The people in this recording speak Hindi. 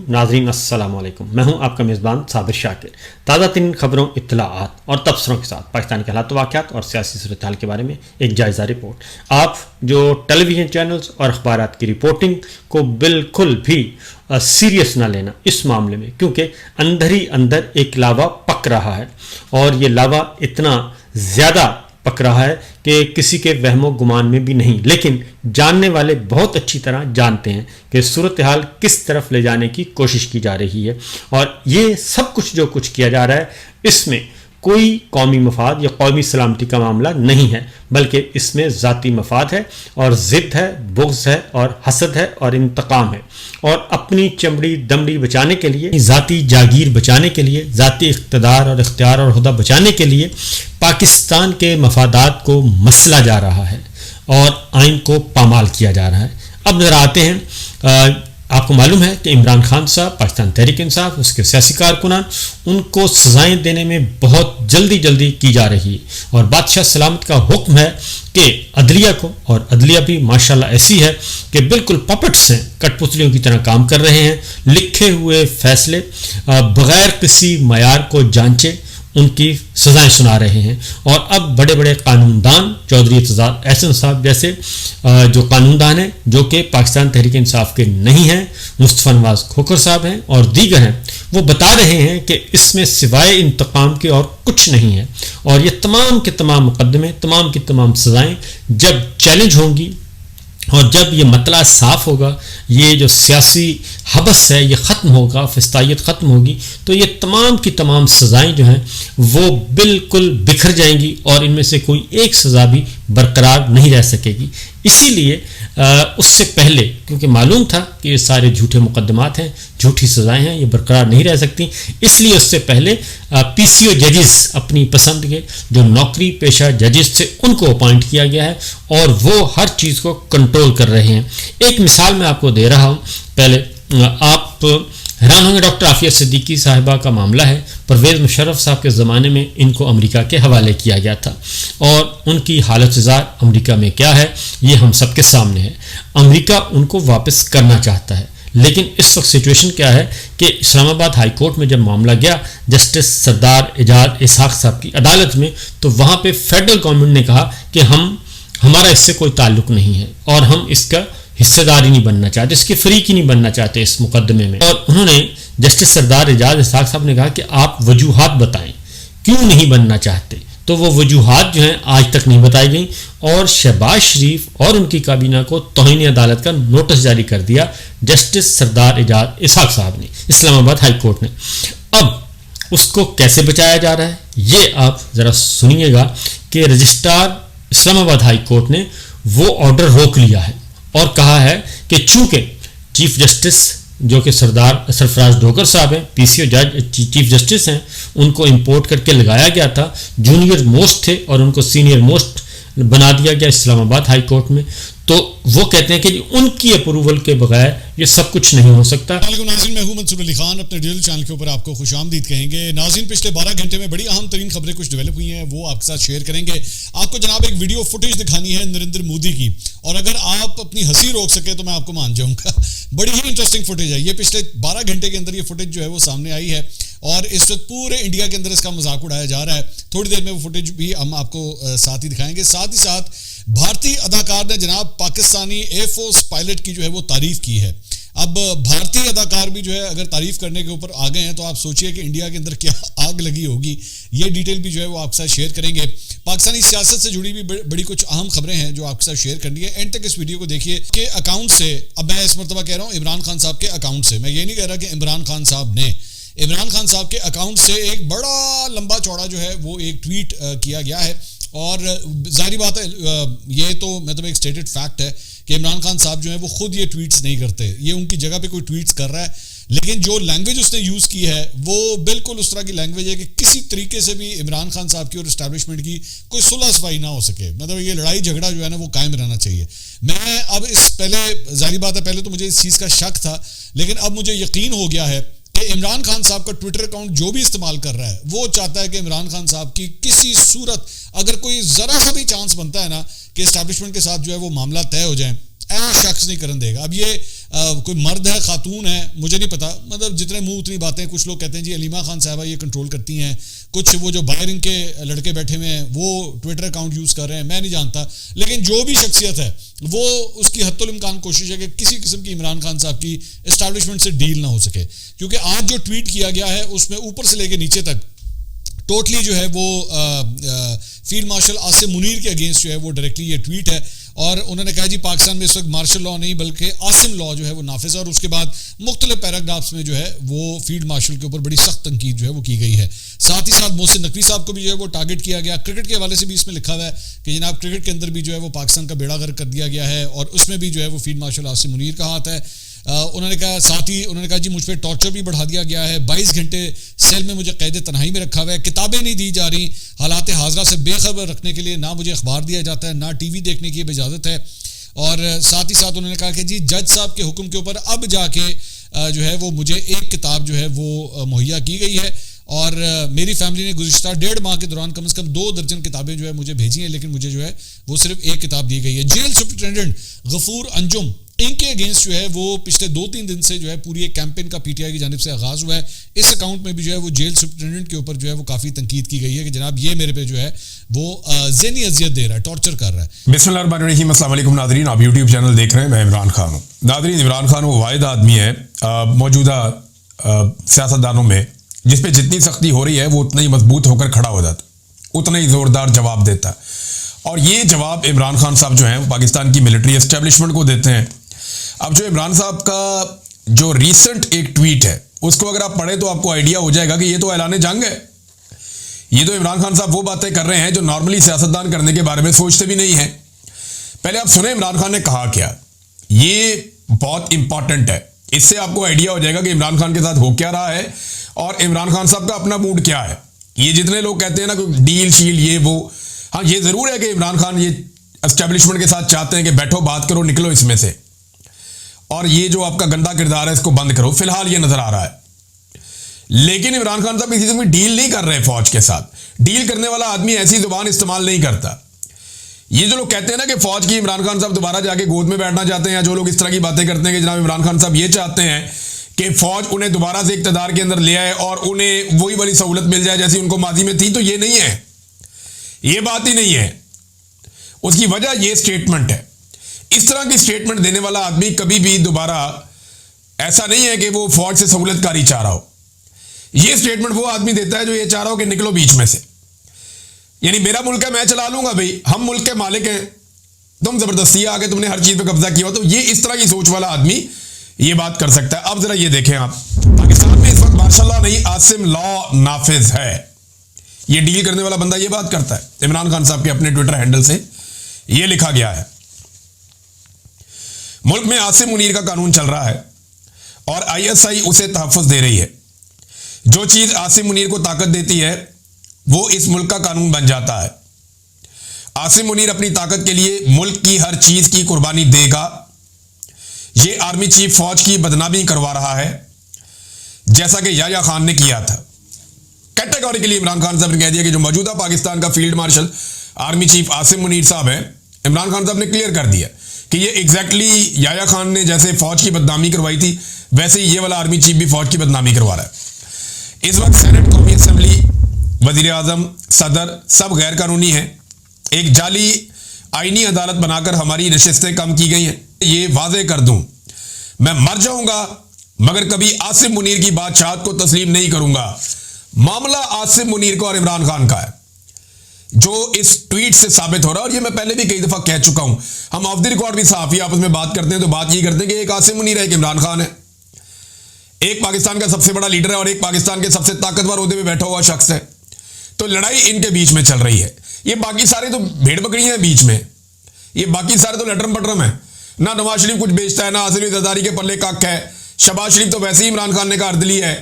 नाज़रीन अस्सलाम वालेकुम। मैं हूं आपका मेज़बान साबिर शाकिर। ताज़ा तीन खबरों, इत्तलाआत और तबसरों के साथ पाकिस्तान के हालात वाक़यात और सियासी सूरत हाल के बारे में एक जायज़ा रिपोर्ट। आप जो टेलीविज़न चैनल्स और अखबारात की रिपोर्टिंग को बिल्कुल भी सीरियस ना लेना इस मामले में, क्योंकि अंदर ही अंदर एक लावा पक रहा है और ये लावा इतना ज़्यादा पक रहा है कि किसी के वहमो गुमान में भी नहीं। लेकिन जानने वाले बहुत अच्छी तरह जानते हैं कि सूरत हाल किस तरफ ले जाने की कोशिश की जा रही है। और ये सब कुछ जो कुछ किया जा रहा है, इसमें कोई कौमी मफाद या कौमी सलामती का मामला नहीं है, बल्कि इसमें ज़ाती मफाद है और ज़िद है, बुग़्ज़ है और हसद है और इंतकाम है। और अपनी चमड़ी दमड़ी बचाने के लिए, ज़ाती जागीर बचाने के लिए, ज़ाती इख्तिदार और इख्तियार और हुदा बचाने के लिए पाकिस्तान के मफादात को मसला जा रहा है और आइन को पामाल किया जा रहा है। अब ज़रा आते हैं, आपको मालूम है कि इमरान खान साहब, पाकिस्तान तहरीक इंसाफ, उसके सियासी कारकुनान, उनको सजाएं देने में बहुत जल्दी की जा रही है और बादशाह सलामत का हुक्म है कि अदलिया को, और अदलिया भी माशाल्लाह ऐसी है कि बिल्कुल पपेट्स हैं, कठपुतलियों की तरह काम कर रहे हैं, लिखे हुए फैसले बगैर किसी मयार को जांचे उनकी सजाएं सुना रहे हैं। और अब बड़े बड़े कानूनदान, चौधरी एतजाज एहसन साहब जैसे जो कानूनदान हैं, जो कि पाकिस्तान तहरीक इंसाफ के नहीं हैं, मुस्तफ़ा नवाज खोखर साहब हैं और दीगर हैं, वो बता रहे हैं कि इसमें सिवाय इंतकाम के और कुछ नहीं है। और ये तमाम के तमाम मुकदमे, तमाम की तमाम सजाएं जब चैलेंज होंगी और जब ये मतला साफ होगा, ये जो सियासी हबस है ये ख़त्म होगा, फिस्तायत ख़त्म होगी, तो ये तमाम की तमाम सज़ाएँ जो हैं वो बिल्कुल बिखर जाएंगी और इनमें से कोई एक सज़ा भी बरकरार नहीं रह सकेगी। इसीलिए उससे पहले, क्योंकि मालूम था कि ये सारे झूठे मुकदमात हैं, झूठी सज़ाएँ हैं, ये बरकरार नहीं रह सकती, इसलिए उससे पहले PCO जजेस, अपनी पसंद के जो नौकरी पेशा जजेस थे, उनको अपॉइंट किया गया है और वो हर चीज़ को कंट्रोल कर रहे हैं। एक मिसाल मैं आपको दे रहा हूँ। पहले आप हैरान होंगे, डॉक्टर आफिया सिद्दीकी साहिबा का मामला है। परवेज़ मुशर्रफ साहब के ज़माने में इनको अमेरिका के हवाले किया गया था और उनकी हालत ज़ार अमेरिका में क्या है ये हम सब के सामने है। अमेरिका उनको वापस करना चाहता है, लेकिन इस वक्त सिचुएशन क्या है कि इस्लामाबाद हाई कोर्ट में जब मामला गया जस्टिस सरदार एजाज इसहाक साहब की अदालत में, तो वहाँ पे फेडरल गवर्नमेंट ने कहा कि हमारा इससे कोई ताल्लुक नहीं है और हम इसका हिस्सेदार ही नहीं बनना चाहते, इसके फरीक ही नहीं बनना चाहते इस मुकदमे में। और उन्होंने, जस्टिस सरदार एजाज इसहाक साहब ने कहा कि आप वजूहात बताएं क्यों नहीं बनना चाहते। तो वो वजूहात जो हैं आज तक नहीं बताई गई और शहबाज शरीफ और उनकी काबीना को तौहीन अदालत का नोटिस जारी कर दिया जस्टिस सरदार एजाज इसहाक साहब ने, इस्लामाबाद हाई कोर्ट ने। अब उसको कैसे बचाया जा रहा है ये आप ज़रा सुनिएगा कि रजिस्ट्रार इस्लामाबाद हाई कोर्ट ने वो ऑर्डर रोक लिया है और कहा है कि चूंकि चीफ जस्टिस जो कि सरदार सरफराज ढोकर साहब हैं, PCO जज चीफ जस्टिस हैं, उनको इंपोर्ट करके लगाया गया था, जूनियर मोस्ट थे और उनको सीनियर मोस्ट बना दिया गया इस्लामाबाद हाई कोर्ट में, तो वो कहते हैं कि उनकी अप्रूवल के बगैर ये सब कुछ नहीं हो सकता। नाज़रीन, मैं हूं मंसूर अली खान, अपने डिजिटल चैनल के ऊपर आपको खुशामदीद कहेंगे। नाज़रीन, पिछले 12 घंटे में बड़ी अहम तरीन खबरें कुछ डेवलप हुई हैं, वो आपके साथ शेयर करेंगे। आपको जनाब एक वीडियो फुटेज दिखानी है नरेंद्र मोदी की, और अगर आप अपनी हंसी रोक सके तो मैं आपको मान जाऊंगा। बड़ी ही इंटरेस्टिंग फुटेज है ये। पिछले 12 घंटे के अंदर ये फुटेज जो है वो सामने आई है और इस वक्त पूरे इंडिया के अंदर इसका मजाक उड़ाया जा रहा है। थोड़ी देर में वो फुटेज भी हम आपको साथ ही दिखाएंगे। साथ ही साथ भारतीय अदाकार ने जनाब पाकिस्तानी एयरफोर्स पायलट की जो है वो तारीफ की है। अब भारतीय अदाकार भी जो है अगर तारीफ करने के ऊपर आ गए हैं तो आप सोचिए कि इंडिया के अंदर क्या आग लगी होगी। ये डिटेल भी जो है वो आपके साथ शेयर करेंगे। पाकिस्तानी सियासत से जुड़ी भी बड़ी कुछ अहम खबरें हैं जो आपके साथ शेयर करनी है। एंड तक इस वीडियो को देखिए के अकाउंट से, अब मैं इस मरतबा कह रहा हूँ इमरान खान साहब के अकाउंट से, मैं ये नहीं कह रहा कि इमरान खान साहब ने, इमरान खान साहब के अकाउंट से एक बड़ा लंबा चौड़ा जो है वो एक ट्वीट किया गया है। और जाहिर बात है, ये तो मतलब एक स्टेटेड फैक्ट है कि इमरान खान साहब जो है वो खुद ये ट्वीट्स नहीं करते, ये उनकी जगह पे कोई ट्वीट्स कर रहा है, लेकिन जो लैंग्वेज उसने यूज़ की है वो बिल्कुल उस तरह की लैंग्वेज है कि किसी तरीके से भी इमरान खान साहब की और इस्टेब्लिशमेंट की कोई सुलह सफाई ना हो सके। मतलब ये लड़ाई झगड़ा जो है ना वो कायम रहना चाहिए। मैं अब इस पहले, जाहिर बात है पहले तो मुझे इस चीज़ का शक था, लेकिन अब मुझे यकीन हो गया है कि इमरान खान साहब का ट्विटर अकाउंट जो भी इस्तेमाल कर रहा है वो चाहता है कि इमरान खान साहब की किसी सूरत, अगर कोई ज़रा सा भी चांस बनता है ना कि एस्टैब्लिशमेंट के साथ जो है वो मामला तय हो जाए, ऐसा शख्स नहीं करने देगा। अब ये कोई मर्द है खातून है मुझे नहीं पता, मतलब जितने मुंह उतनी बातें। कुछ लोग कहते हैं जी अलीमा खान साहबा ये कंट्रोल करती हैं, कुछ वो जो बाहर इनके लड़के बैठे हुए हैं वो ट्विटर अकाउंट यूज़ कर रहे हैं, मैं नहीं जानता। लेकिन जो भी शख्सियत है वो उसकी हत्तुल इम्कान कोशिश है कि किसी किस्म की इमरान खान साहब की इस्टेब्लिशमेंट से डील ना हो सके, क्योंकि आज जो ट्वीट किया गया है उसमें ऊपर से लेके नीचे तक टोटली जो है वो फील्ड मार्शल आसिम मुनीर के अगेंस्ट जो है वो डायरेक्टली ये ट्वीट है। और उन्होंने कहा जी पाकिस्तान में इस वक्त मार्शल लॉ नहीं बल्कि आसिम लॉ जो है वो नाफिज है। और उसके बाद मुख्तलिफ पैराग्राफ्स में जो है वो फील्ड मार्शल के ऊपर बड़ी सख्त तनकीद जो है वो की गई है। साथ ही साथ मोहसिन नकवी साहब को भी जो है वो टारगेट किया गया। क्रिकेट के हवाले से भी इसमें लिखा हुआ है कि जनाब क्रिकेट के अंदर भी जो है वो पाकिस्तान का बेड़ा गर्क कर दिया गया है और उसमें भी जो है वो फील्ड मार्शल आसिम मुनीर का हाथ है। उन्होंने कहा साथ ही उन्होंने कहा जी मुझ पर टॉर्चर भी बढ़ा दिया गया है, 22 घंटे सेल में मुझे कैद तन्हाई में रखा हुआ है, किताबें नहीं दी जा रही, हालात हाजरा से बेखबर रखने के लिए ना मुझे अखबार दिया जाता है ना टीवी देखने की इजाज़त है। और साथ ही साथ उन्होंने कहा कि जी जज साहब के हुक्म के ऊपर अब जाके जो है वो मुझे एक किताब जो है वो मुहैया की गई है। और मेरी फैमिली ने गुज़िश्ता 1.5 माह के दौरान कम से कम 2 दर्जन किताबें जो है मुझे भेजी हैं, लेकिन मुझे जो है वो सिर्फ एक किताब दी गई है। जेल सुपरिटेंडेंट गफूर अंजुम इनके अगेंस्ट जो है वो पिछले 2-3 दिन से जो है पूरी एक कैंपेन का पीटीआई की जानिब से आगाज हुआ है। इस अकाउंट में भी जो है वो जेल सुपरिटेंडेंट के ऊपर जो है वो काफ़ी तनकीद की गई है कि जनाब ये मेरे पे जो है वो ज़हनी अजियत दे रहा है, टॉर्चर कर रहा है। बिस्मिल्लाहिर्रहमानिर्रहीम, अस्सलाम वालेकुम नादरीन, आप यूट्यूब चैनल देख रहे हैं, मैं इमरान खान हूँ। नादरीन, इमरान खान वो वाहिद आदमी है मौजूदा सियासतदानों में जिस पे जितनी सख्ती हो रही है वो उतना ही मजबूत होकर खड़ा हो जाता, उतना ही ज़ोरदार जवाब देता। और ये जवाब इमरान खान साहब जो हैं वो पाकिस्तान की मिलिट्री एस्टेब्लिशमेंट को देते हैं। अब जो इमरान साहब का जो रीसेंट एक ट्वीट है उसको अगर आप पढ़े तो आपको आइडिया हो जाएगा कि ये तो ऐलान जंग है। ये तो इमरान खान साहब वो बातें कर रहे हैं जो नॉर्मली सियासतदान करने के बारे में सोचते भी नहीं है। पहले आप सुने इमरान खान ने कहा क्या, ये बहुत इंपॉर्टेंट है, इससे आपको आइडिया हो जाएगा कि इमरान खान के साथ हो क्या रहा है और इमरान खान साहब का अपना मूड क्या है। ये जितने लोग कहते हैं ना कि डील शील ये वो, हाँ ये जरूर है कि इमरान खान ये एस्टेब्लिशमेंट के साथ चाहते हैं कि बैठो बात करो निकलो इसमें से और ये जो आपका गंदा किरदार है इसको बंद करो, फिलहाल ये नजर आ रहा है। लेकिन इमरान खान साहब किसी से भी डील नहीं कर रहे फौज के साथ। डील करने वाला आदमी ऐसी जुबान इस्तेमाल नहीं करता। ये जो लोग कहते हैं ना कि फौज की इमरान खान साहब दोबारा जाके गोद में बैठना चाहते हैं, या जो लोग इस तरह की बातें करते हैं कि जनाब इमरान खान साहब ये चाहते हैं कि फौज उन्हें दोबारा से इक़्तिदार के अंदर ले आए और उन्हें वही वाली सहूलत मिल जाए जैसी उनको माजी में थी, तो ये नहीं है, ये बात ही नहीं है। उसकी वजह ये स्टेटमेंट है। इस तरह की स्टेटमेंट देने वाला आदमी कभी भी दोबारा ऐसा नहीं है कि वो फौज से सहूलतकारी चाह रहा हो। ये स्टेटमेंट वो आदमी देता है जो ये चाह रहा हो कि निकलो बीच में से, यानी मेरा मुल्क है मैं चला लूंगा भाई, हम मुल्क के मालिक हैं, तुम जबरदस्ती आके तुमने हर चीज पे कब्जा किया हो। तो ये इस तरह की सोच वाला आदमी ये बात कर सकता है। अब जरा ये देखें आप, पाकिस्तान में इस वक्त मार्शल लॉ नहीं आसिम लॉ नाफिज है। ये डील करने वाला बंदा ये बात करता है। इमरान खान साहब के अपने ट्विटर हैंडल से ये लिखा गया है, मुल्क में आसिम मुनीर का कानून चल रहा है और आईएसआई उसे तहफ़्फ़ुज़ दे रही है। जो चीज आसिम मुनीर को ताकत देती है वो इस मुल्क का कानून बन जाता है। आसिम मुनीर अपनी ताकत के लिए मुल्क की हर चीज की कुर्बानी देगा। ये आर्मी चीफ फौज की बदनामी करवा रहा है जैसा कि याह्या खान ने किया था। कैटेगोरिकली इमरान खान साहब ने कह दिया कि जो मौजूदा पाकिस्तान का field marshal army chief Asim Munir साहब हैं, इमरान खान साहब ने क्लियर कर दिया कि ये एग्जैक्टली याह्या खान ने जैसे फौज की बदनामी करवाई थी वैसे ही ये वाला आर्मी चीफ भी फौज की बदनामी करवा रहा है। इस वक्त सेनेट, कौमी असेंबली, वजीर आजम, सदर सब गैर कानूनी है। एक जाली आईनी अदालत बनाकर हमारी नशिस्तें कम की गई हैं। ये वाजे कर दूं, मैं मर जाऊंगा मगर कभी आसिम मुनीर की बादशाहत को तस्लीम नहीं करूंगा। मामला आसिम मुनीर का और इमरान खान का है जो इस ट्वीट से साबित हो रहा है। और ये मैं पहले भी कई दफा कह चुका हूं, हम ऑफ द रिकॉर्ड भी सहाफी आपस में बात करते हैं तो बात ये करते हैं कि एक आसिम मुनीर है, एक इमरान खान है, एक पाकिस्तान का सबसे बड़ा लीडर है और एक पाकिस्तान के सबसे ताकतवर ओहदे पे बैठा हुआ शख्स है। तो लड़ाई इनके बीच में चल रही है। ये बाकी सारे तो भेड़ बकरियां हैं बीच में, ये बाकी सारे तो लटरम पटरम है। ना नवाज शरीफ कुछ बेचता है, ना आसिम जरदारी के पल्ले कक है। शहबाज शरीफ तो वैसे ही इमरान खान ने का अर्दली है,